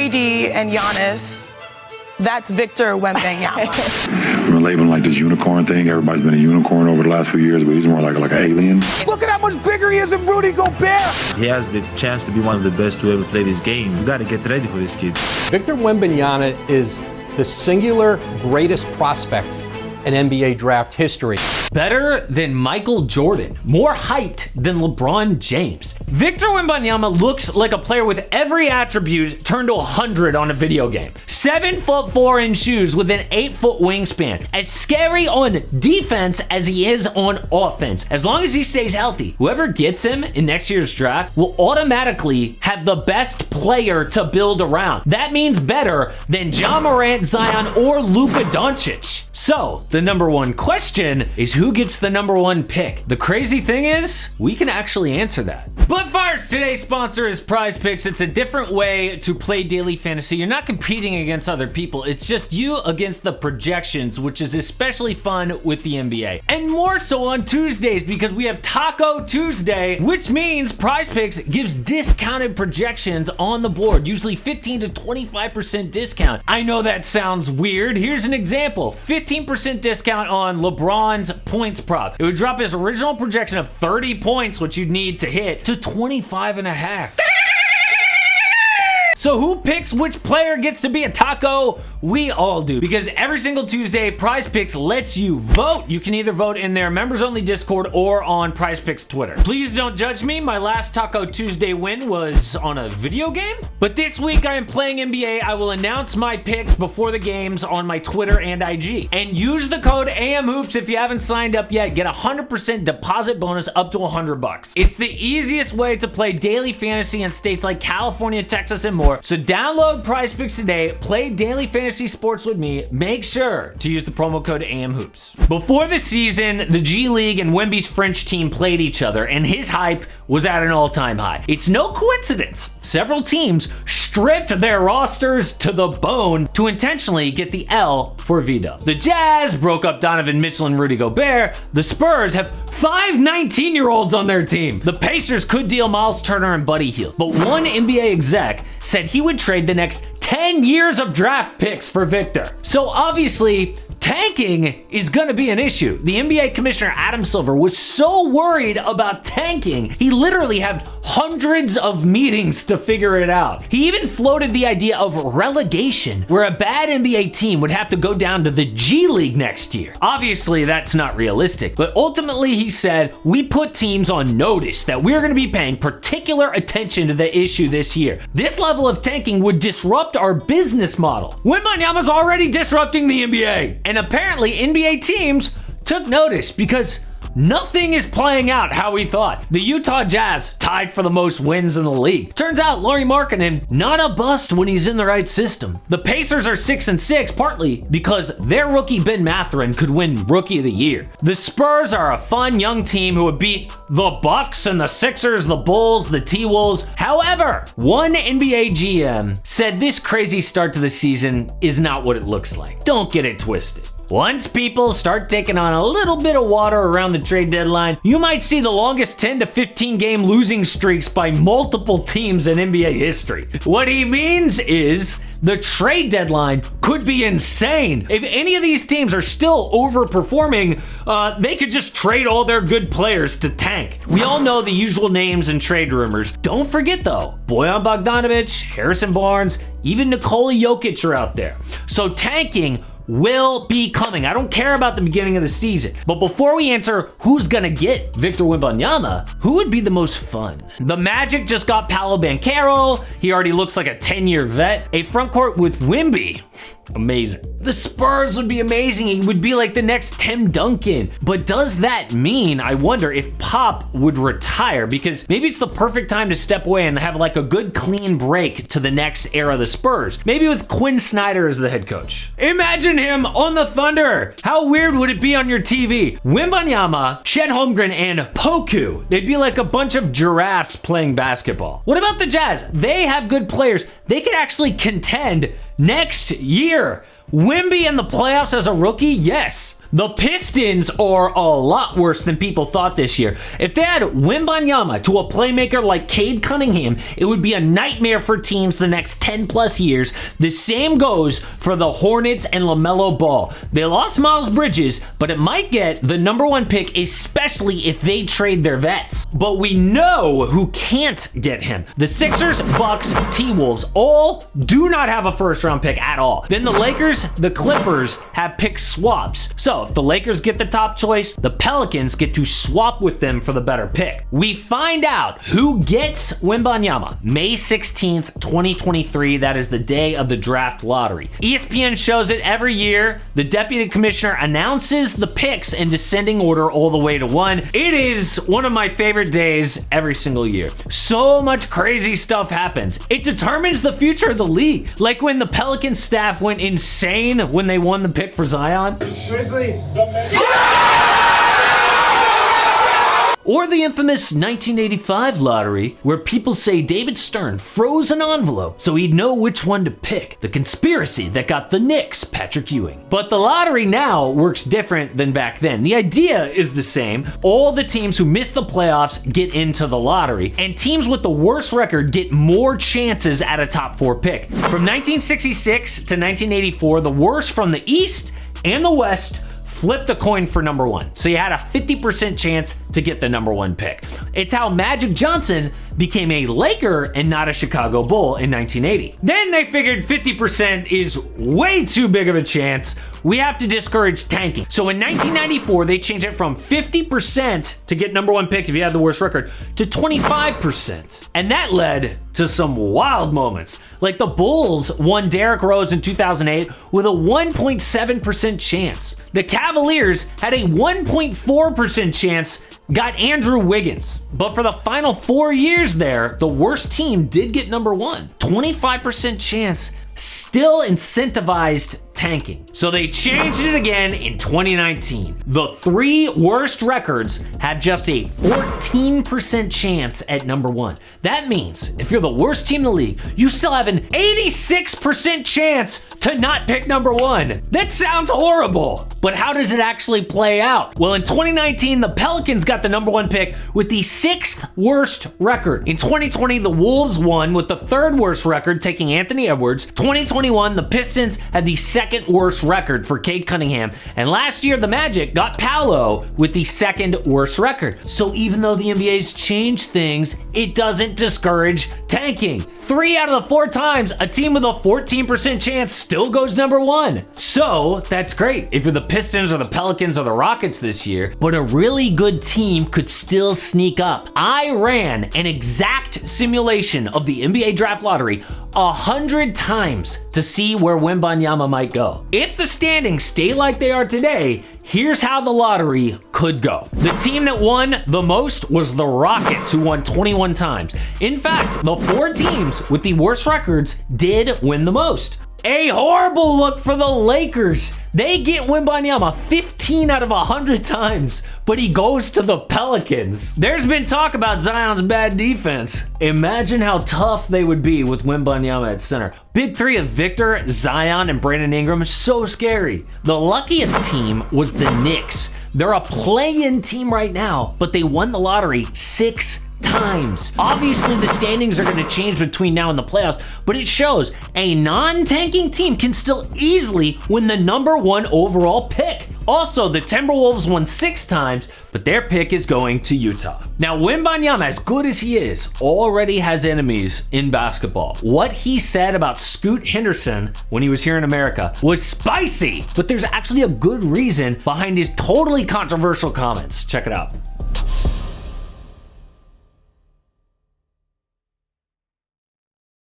KD and Giannis. That's Victor Wembanyama. We're labeling like this unicorn thing. Everybody's been a unicorn over the last few years, but he's more like an alien. Look at how much bigger he is than Rudy Gobert. He has the chance to be one of the best to ever play this game. You got to get ready for this kid. Victor Wembanyama is the singular greatest prospect in NBA draft history. Better than Michael Jordan. More hyped than LeBron James. Victor Wembanyama looks like a player with every attribute turned to 100 on a video game. 7'4" in shoes with an 8-foot wingspan. As scary on defense as he is on offense. As long as he stays healthy, whoever gets him in next year's draft will automatically have the best player to build around. That means better than Ja Morant, Zion, or Luka Doncic. So, the number one question is who gets the number one pick? The crazy thing is, we can actually answer that. But first, today's sponsor is PrizePicks. It's a different way to play daily fantasy. You're not competing against other people. It's just you against the projections, which is especially fun with the NBA. And more so on Tuesdays because we have Taco Tuesday, which means PrizePicks gives discounted projections on the board, usually 15 to 25% discount. I know that sounds weird. Here's an example. 15% discount on LeBron's points prop. It would drop his original projection of 30 points, which you'd need to hit, to 25.5. So who picks which player gets to be a taco? We all do. Because every single Tuesday, PrizePicks lets you vote. You can either vote in their members-only Discord or on PrizePicks Twitter. Please don't judge me. My last Taco Tuesday win was on a video game. But this week I am playing NBA. I will announce my picks before the games on my Twitter and IG. And use the code AMHOOPS if you haven't signed up yet. Get a 100% deposit bonus up to $100. It's the easiest way to play daily fantasy in states like California, Texas, and more. So download PrizePicks today, play daily fantasy sports with me. Make sure to use the promo code AMHOOPS. Before the season, the G League and Wemby's French team played each other, and his hype was at an all-time high. It's no coincidence. Several teams stripped their rosters to the bone to intentionally get the L for Vito. The Jazz broke up Donovan Mitchell and Rudy Gobert. The Spurs have 5 19-year-olds on their team. The Pacers could deal Miles Turner and Buddy Hield, but one NBA exec said he would trade the next 10 years of draft picks for Victor. So obviously, tanking is going to be an issue. The NBA commissioner Adam Silver was so worried about tanking, he literally had hundreds of meetings to figure it out. He even floated the idea of relegation, where a bad NBA team would have to go down to the G League next year. Obviously, that's not realistic, but ultimately he said, we put teams on notice that we're going to be paying particular attention to the issue this year. This level of tanking would disrupt our business model. Wembanyama's already disrupting the NBA, and apparently NBA teams took notice because nothing is playing out how we thought. The Utah Jazz tied for the most wins in the league. Turns out Lauri Markkanen not a bust when he's in the right system. The Pacers are 6-6 partly because their rookie Ben Mathurin could win Rookie of the Year. The Spurs are a fun young team who would beat the Bucks and the Sixers, the Bulls, the T-Wolves. However, one NBA GM said this crazy start to the season is not what it looks like. Don't get it twisted. Once people start taking on a little bit of water around the trade deadline, you might see the longest 10 to 15 game losing streaks by multiple teams in NBA history. What he means is the trade deadline could be insane. If any of these teams are still overperforming, they could just trade all their good players to tank. We all know the usual names and trade rumors. Don't forget though, Bojan Bogdanovic, Harrison Barnes, even Nikola Jokic are out there. So tanking will be coming. I don't care about the beginning of the season. But before we answer who's gonna get Victor Wembanyama, who would be the most fun? The Magic just got Paolo Banchero. He already looks like a 10-year vet. A front court with Wemby. Amazing. The Spurs would be amazing. He would be like the next Tim Duncan. But does that mean, I wonder, if Pop would retire? Because maybe it's the perfect time to step away and have like a good clean break to the next era of the Spurs. Maybe with Quinn Snyder as the head coach. Imagine him on the Thunder. How weird would it be on your TV? Wembanyama, Chet Holmgren, and Poku. They'd be like a bunch of giraffes playing basketball. What about the Jazz? They have good players. They could actually contend next year. Wemby in the playoffs as a rookie? Yes. The Pistons are a lot worse than people thought this year. If they had Wembanyama to a playmaker like Cade Cunningham, it would be a nightmare for teams the next 10 plus years. The same goes for the Hornets and LaMelo Ball. They lost Miles Bridges, but it might get the #1 pick, especially if they trade their vets. But we know who can't get him. The Sixers, Bucks, T-Wolves all do not have a first round pick at all. Then the Lakers, the Clippers have pick swaps. So if the Lakers get the top choice, the Pelicans get to swap with them for the better pick. We find out who gets Wembanyama May 16th, 2023. That is the day of the draft lottery. ESPN shows it every year. The deputy commissioner announces the picks in descending order all the way to 1. It is one of my favorite days every single year. So much crazy stuff happens. It determines the future of the league. Like when the Pelicans staff went insane when they won the pick for Zion. Or the infamous 1985 lottery, where people say David Stern froze an envelope so he'd know which one to pick. The conspiracy that got the Knicks Patrick Ewing. But the lottery now works different than back then. The idea is the same. All the teams who miss the playoffs get into the lottery, and teams with the worst record get more chances at a top 4 pick. From 1966 to 1984, the worst from the East and the West flipped a coin for #1. So you had a 50% chance to get the #1 pick. It's how Magic Johnson became a Laker and not a Chicago Bull in 1980. Then they figured 50% is way too big of a chance. We have to discourage tanking. So in 1994, they changed it from 50% to get #1 pick if you had the worst record to 25%. And that led to some wild moments. Like the Bulls won Derrick Rose in 2008 with a 1.7% chance. The Cavaliers had a 1.4% chance, got Andrew Wiggins. But for the final 4 years there, the worst team did get #1. 25% chance, still incentivized tanking. So they changed it again in 2019. The 3 worst records have just a 14% chance at #1. That means if you're the worst team in the league, you still have an 86% chance to not pick #1. That sounds horrible, but how does it actually play out? Well, in 2019, the Pelicans got the #1 pick with the 6th worst record. In 2020, the Wolves won with the 3rd worst record, taking Anthony Edwards. 2021, the Pistons had the 2nd worst record for Cade Cunningham. And last year, the Magic got Paolo with the 2nd worst record. So even though the NBA's changed things, it doesn't discourage tanking. 3 out of the 4 times, a team with a 14% chance still goes #1. So that's great if you're the Pistons or the Pelicans or the Rockets this year, but a really good team could still sneak up. I ran an exact simulation of the NBA draft lottery 100 times to see where Wembanyama might go. If the standings stay like they are today, here's how the lottery could go. The team that won the most was the Rockets, who won 21 times. In fact, the 4 teams with the worst records did win the most. A horrible look for the Lakers. They get Wembanyama 15 out of 100 times, but he goes to the Pelicans. There's been talk about Zion's bad defense. Imagine how tough they would be with Wembanyama at center. Big 3 of Victor, Zion, and Brandon Ingram is so scary. The luckiest team was the Knicks. They're a play-in team right now, but they won the lottery 6 times. Obviously, the standings are going to change between now and the playoffs, but it shows a non-tanking team can still easily win the #1 overall pick. Also, the Timberwolves won 6 times, but their pick is going to Utah. Now, Wembanyama, as good as he is, already has enemies in basketball. What he said about Scoot Henderson when he was here in America was spicy, but there's actually a good reason behind his totally controversial comments. Check it out.